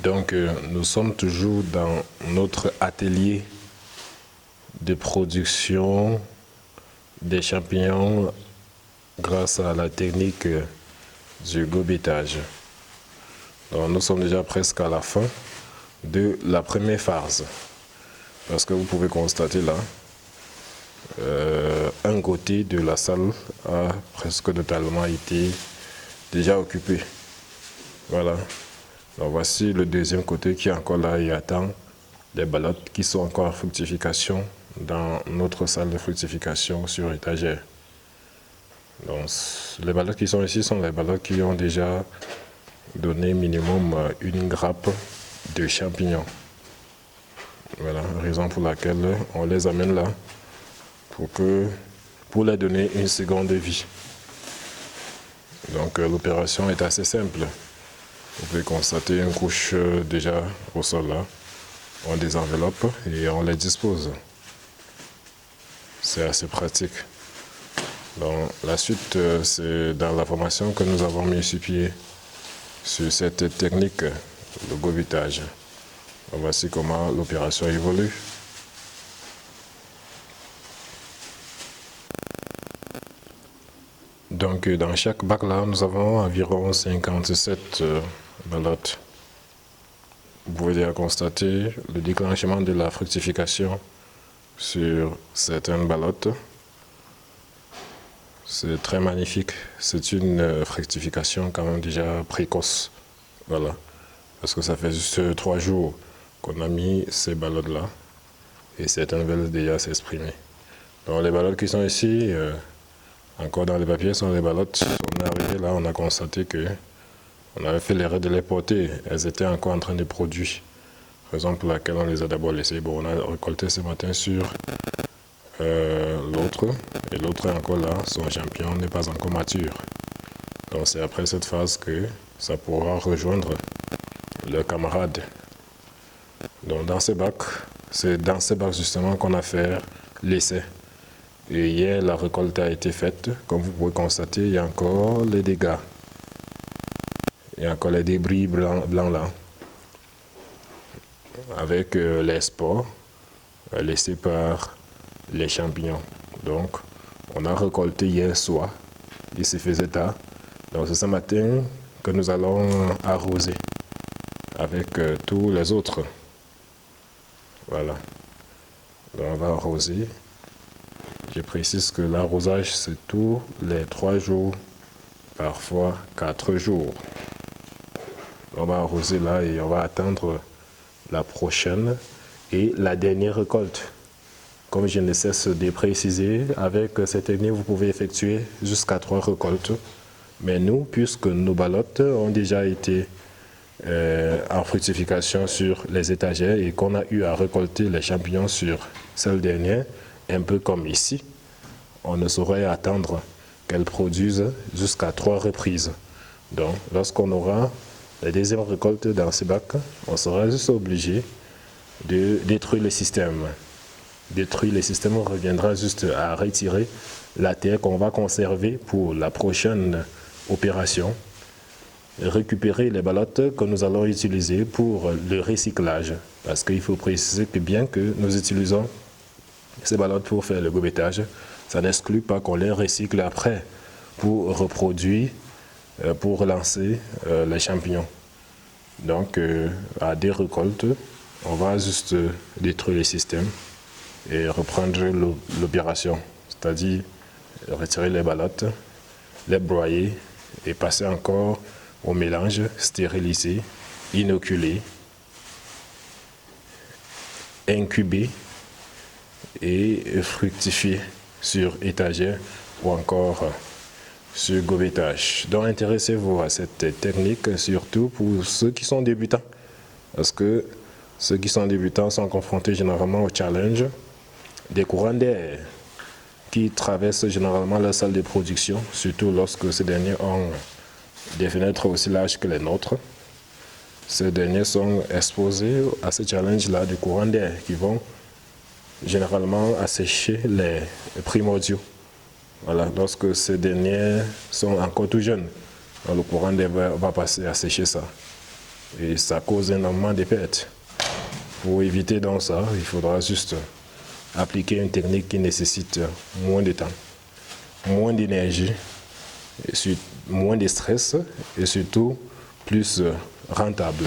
Donc, nous sommes toujours dans notre atelier de production des champignons grâce à la technique du gobetage. Donc, nous sommes déjà presque à la fin de la première phase. Parce que vous pouvez constater là, un côté de la salle a presque totalement été déjà occupé. Voilà. Donc voici le deuxième côté qui est encore là et attend les ballottes qui sont encore en fructification dans notre salle de fructification sur étagère. Donc les ballottes qui sont ici sont les ballottes qui ont déjà donné minimum une grappe de champignons. Voilà, raison pour laquelle on les amène là pour leur donner une seconde vie. Donc l'opération est assez simple. Vous pouvez constater une couche déjà au sol là. On les enveloppe et on les dispose. C'est assez pratique. Donc la suite, c'est dans la formation que nous avons mis sur pied sur cette technique, le gobetage. Voici comment l'opération évolue. Donc dans chaque bac là, nous avons environ 57 ballottes. Vous pouvez déjà constater le déclenchement de la fructification sur certaines ballottes. C'est très magnifique. C'est une fructification quand même déjà précoce. Voilà. Parce que ça fait juste 3 jours qu'on a mis ces ballottes là. Et certaines veulent déjà s'exprimer. Donc les ballottes qui sont ici, encore dans les papiers, sont les ballottes. On est arrivé là, on a constaté que on avait fait l'erreur de les porter. Elles étaient encore en train de produire. Raison pour laquelle on les a d'abord laissées. Bon, on a récolté ce matin sur l'autre. Et l'autre est encore là. Son champignon n'est pas encore mature. Donc c'est après cette phase que ça pourra rejoindre leurs camarades. Donc dans ces bacs, c'est dans ces bacs justement qu'on a fait l'essai. Et hier, la récolte a été faite. Comme vous pouvez constater, il y a encore les dégâts. Il y a encore les débris blancs là. Avec les spores laissés par les champignons. Donc, on a récolté hier soir. Il se faisait tard. Donc, c'est ce matin que nous allons arroser avec tous les autres. Voilà. Donc, on va arroser. Je précise que l'arrosage, c'est tous les 3 jours, parfois 4 jours. On va arroser là et on va attendre la prochaine et la dernière récolte. Comme je ne cesse de préciser, avec cette technique, vous pouvez effectuer jusqu'à 3 récoltes. Mais nous, puisque nos ballottes ont déjà été en fructification sur les étagères et qu'on a eu à récolter les champignons sur celle dernière, un peu comme ici, on ne saurait attendre qu'elles produisent jusqu'à 3 reprises. Donc, lorsqu'on aura la deuxième récolte dans ces bacs, on sera juste obligé de détruire le système. Détruire le système, on reviendra juste à retirer la terre qu'on va conserver pour la prochaine opération. Récupérer les ballottes que nous allons utiliser pour le recyclage. Parce qu'il faut préciser que bien que nous utilisons ces ballottes pour faire le gobetage, ça n'exclut pas qu'on les recycle après pour reproduire, pour relancer les champignons. Donc, à des récoltes, on va juste détruire le système et reprendre l'opération, c'est-à-dire retirer les ballottes, les broyer et passer encore au mélange, stériliser, inoculer, incuber et fructifier sur étagère ou encore sur gobetage. Donc intéressez-vous à cette technique, surtout pour ceux qui sont débutants. Parce que ceux qui sont débutants sont confrontés généralement au challenge des courants d'air qui traversent généralement la salle de production, surtout lorsque ces derniers ont des fenêtres aussi larges que les nôtres. Ces derniers sont exposés à ce challenge-là des courants d'air qui vont généralement assécher les primordiaux. Voilà, lorsque ces derniers sont encore tout jeunes, le courant d'air va passer à sécher ça. et ça cause énormément de pertes. Pour éviter donc ça, il faudra juste appliquer une technique qui nécessite moins de temps, moins d'énergie, moins de stress et surtout plus rentable.